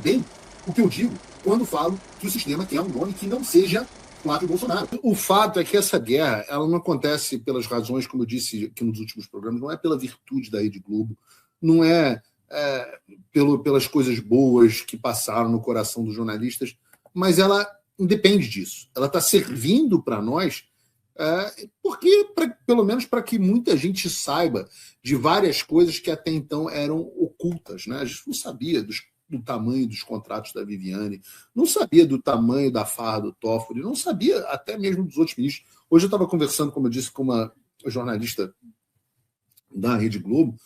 bem o que eu digo quando falo que o sistema quer um nome que não seja Flávio Bolsonaro. O fato é que essa guerra ela não acontece pelas razões, como eu disse aqui nos últimos programas, não é pela virtude da Rede Globo, não é, pelas coisas boas que passaram no coração dos jornalistas, mas ela independe disso. Ela está servindo para nós porque, pelo menos para que muita gente saiba de várias coisas que até então eram ocultas. Né? A gente não sabia do tamanho dos contratos da Viviane, não sabia do tamanho da farra do Toffoli, não sabia até mesmo dos outros ministros. Hoje eu estava conversando, como eu disse, com uma jornalista da Rede Globo,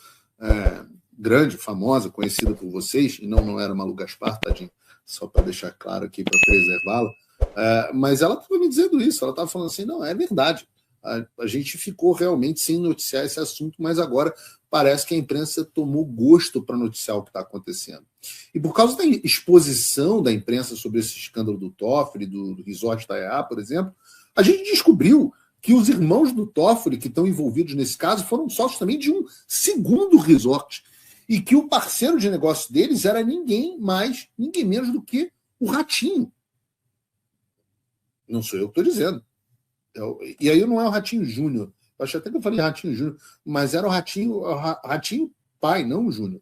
grande, famosa, conhecida por vocês, e não era Malu Gaspar, tadinho, só para deixar claro aqui, para preservá-la, mas ela estava me dizendo isso, ela estava falando assim, não, é verdade, a gente ficou realmente sem noticiar esse assunto, mas agora parece que a imprensa tomou gosto para noticiar o que está acontecendo. E por causa da exposição da imprensa sobre esse escândalo do Toffoli, do resort da EA, por exemplo, a gente descobriu que os irmãos do Toffoli, que estão envolvidos nesse caso, foram sócios também de um segundo resort, e que o parceiro de negócio deles era ninguém mais, ninguém menos do que o Ratinho. Não sou eu que estou dizendo. E aí não é o Ratinho Júnior. Eu acho até que eu falei Ratinho Júnior, mas era o Ratinho pai, não o Júnior.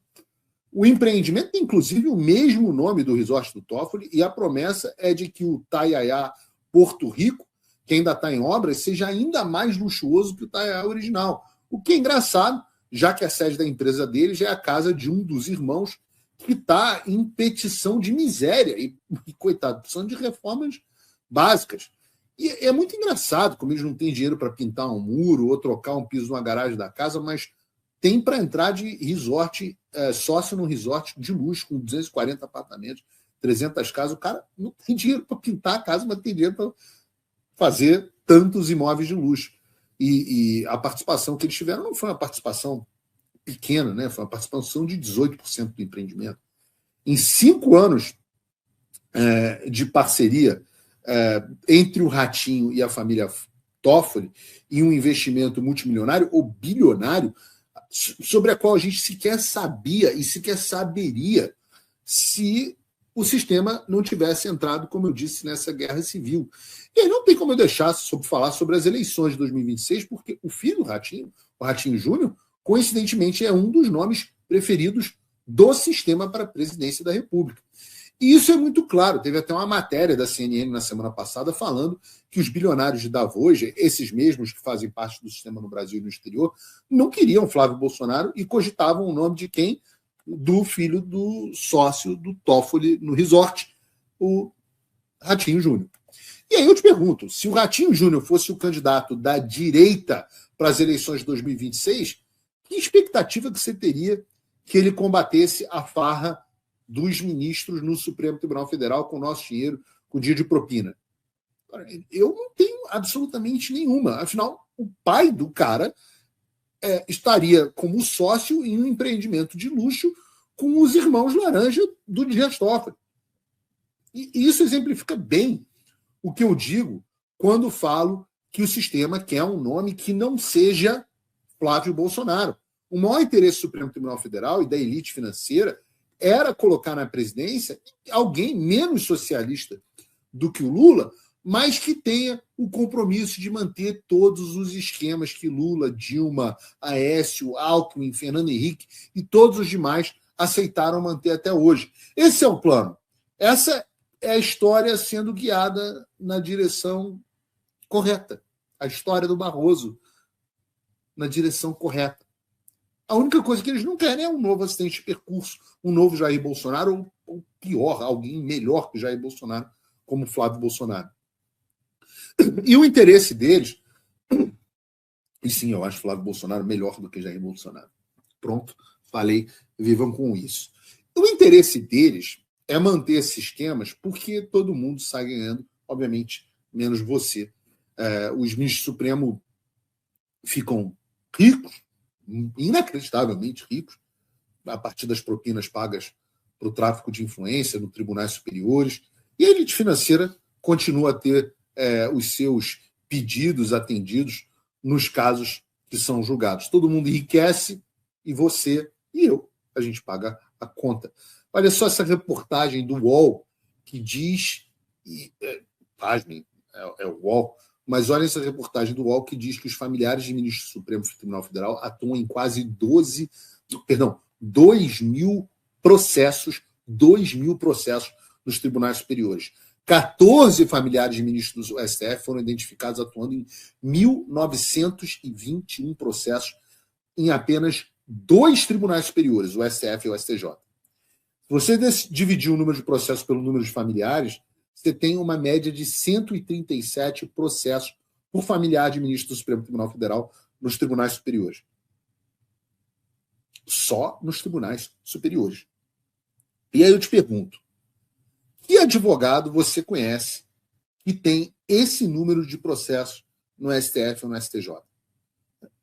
O empreendimento tem, inclusive, o mesmo nome do resort do Toffoli, e a promessa é de que o Taiaiá Porto Rico, que ainda está em obras, seja ainda mais luxuoso que o Taiaiá original. O que é engraçado, já que a sede da empresa dele já é a casa de um dos irmãos que está em petição de miséria. E coitado, precisando de reformas básicas. E é muito engraçado como eles não têm dinheiro para pintar um muro ou trocar um piso numa garagem da casa, mas tem para entrar de resort, sócio num resort de luxo, com 240 apartamentos, 300 casas. O cara não tem dinheiro para pintar a casa, mas tem dinheiro para fazer tantos imóveis de luxo. E a participação que eles tiveram não foi uma participação pequena, né? Foi uma participação de 18% do empreendimento. Em 5 anos de parceria entre o Ratinho e a família Toffoli, e um investimento multimilionário ou bilionário, sobre a qual a gente sequer sabia e sequer saberia se o sistema não tivesse entrado, como eu disse, nessa guerra civil. E aí não tem como eu deixar de falar sobre as eleições de 2026, porque o filho do Ratinho, o Ratinho Júnior, coincidentemente é um dos nomes preferidos do sistema para a presidência da República. E isso é muito claro. Teve até uma matéria da CNN na semana passada falando que os bilionários de Davos, esses mesmos que fazem parte do sistema no Brasil e no exterior, não queriam Flávio Bolsonaro e cogitavam o nome de quem? Do filho do sócio do Toffoli no resort, o Ratinho Júnior. E aí eu te pergunto, se o Ratinho Júnior fosse o candidato da direita para as eleições de 2026, que expectativa que você teria que ele combatesse a farra dos ministros no Supremo Tribunal Federal com o nosso dinheiro, com o dia de propina? Eu não tenho absolutamente nenhuma. Afinal, o pai do cara estaria como sócio em um empreendimento de luxo com os irmãos laranja do Dias Toffoli. E isso exemplifica bem o que eu digo quando falo que o sistema quer um nome que não seja Flávio Bolsonaro. O maior interesse do Supremo Tribunal Federal e da elite financeira era colocar na presidência alguém menos socialista do que o Lula, mas que tenha o compromisso de manter todos os esquemas que Lula, Dilma, Aécio, Alckmin, Fernando Henrique e todos os demais aceitaram manter até hoje. Esse é o plano. Essa é a história sendo guiada na direção correta. A história do Barroso na direção correta. A única coisa que eles não querem é um novo acidente de percurso, um novo Jair Bolsonaro, ou pior, alguém melhor que Jair Bolsonaro, como Flávio Bolsonaro. E o interesse deles, e sim, eu acho Flávio Bolsonaro melhor do que Jair Bolsonaro. Pronto, falei, vivam com isso. O interesse deles é manter esses esquemas porque todo mundo sai ganhando, obviamente, menos você. Os ministros do Supremo ficam ricos, inacreditavelmente ricos, a partir das propinas pagas para o tráfico de influência no tribunais superiores, e a elite financeira continua a ter os seus pedidos atendidos nos casos que são julgados. Todo mundo enriquece e você e eu, a gente paga a conta. Olha só essa reportagem do UOL que diz, pasmem, é o UOL, mas olha essa reportagem do UOL que diz que os familiares de ministros do Supremo Tribunal Federal atuam em quase 2 mil processos, 2 mil processos nos tribunais superiores. 14 familiares de ministros do STF foram identificados atuando em 1.921 processos em apenas 2 tribunais superiores, o STF e o STJ. Se você dividir o número de processos pelo número de familiares, você tem uma média de 137 processos por familiar de ministro do Supremo Tribunal Federal nos tribunais superiores. Só nos tribunais superiores. E aí eu te pergunto, que advogado você conhece que tem esse número de processos no STF ou no STJ?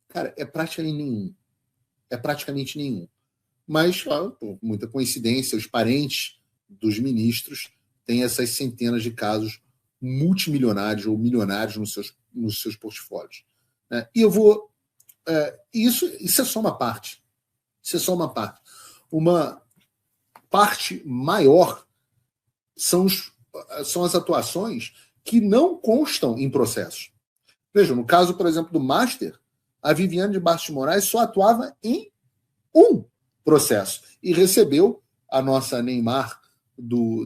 Cara, é praticamente nenhum. É praticamente nenhum. Mas, por muita coincidência, os parentes dos ministros têm essas centenas de casos multimilionários ou milionários nos seus portfólios. E eu vou... Isso é só uma parte. Isso é só uma parte. Uma parte maior são as atuações que não constam em processos. Veja, no caso, por exemplo, do Master, a Viviane de Bastos de Moraes só atuava em um processo e recebeu, a nossa Neymar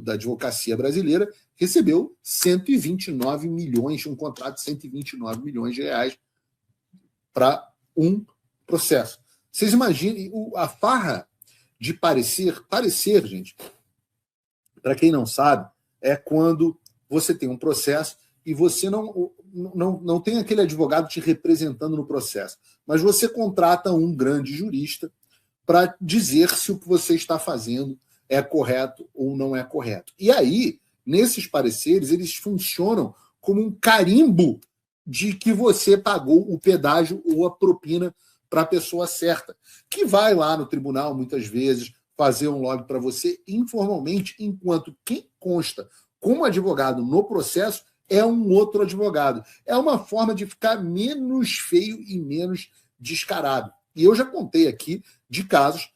da advocacia brasileira, recebeu 129 milhões, um contrato de 129 milhões de reais para um processo. Vocês imaginem a farra de parecer, gente, para quem não sabe, é quando você tem um processo e você não tem aquele advogado te representando no processo, mas você contrata um grande jurista para dizer se o que você está fazendo é correto ou não é correto. E aí, nesses pareceres, eles funcionam como um carimbo de que você pagou o pedágio ou a propina para a pessoa certa, que vai lá no tribunal, muitas vezes, fazer um lobby para você informalmente, enquanto quem consta como advogado no processo é um outro advogado. É uma forma de ficar menos feio e menos descarado. E eu já contei aqui de casos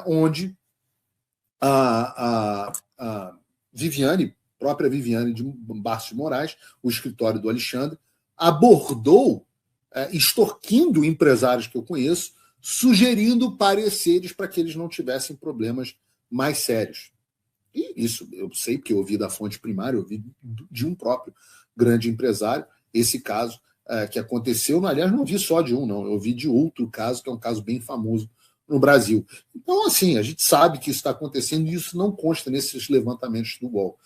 onde a Viviane, própria Viviane de Bastos de Moraes, o escritório do Alexandre, abordou, extorquindo empresários que eu conheço, sugerindo pareceres para que eles não tivessem problemas mais sérios. E isso eu sei, porque eu ouvi da fonte primária, eu ouvi de um próprio grande empresário, esse caso que aconteceu, aliás, não vi só de um, não, eu ouvi de outro caso, que é um caso bem famoso no Brasil. Então, assim, a gente sabe que isso está acontecendo e isso não consta nesses levantamentos do UOL.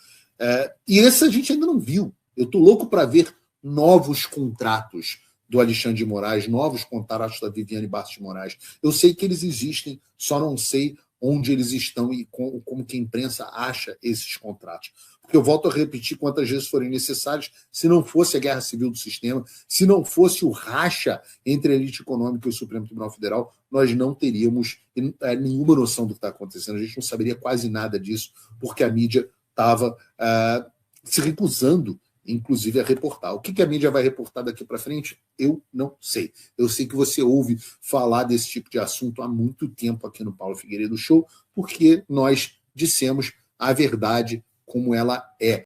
E esse a gente ainda não viu. Eu estou louco para ver novos contratos do Alexandre de Moraes, novos contratos da Viviane Bastos de Moraes. Eu sei que eles existem, só não sei onde eles estão e como que a imprensa acha esses contratos. Porque eu volto a repetir quantas vezes forem necessárias, se não fosse a guerra civil do sistema, se não fosse o racha entre a elite econômica e o Supremo Tribunal Federal, nós não teríamos nenhuma noção do que está acontecendo. A gente não saberia quase nada disso, porque a mídia estava se recusando, inclusive, a reportar. O que a mídia vai reportar daqui para frente, eu não sei. Eu sei que você ouve falar desse tipo de assunto há muito tempo aqui no Paulo Figueiredo Show, porque nós dissemos a verdade como ela é.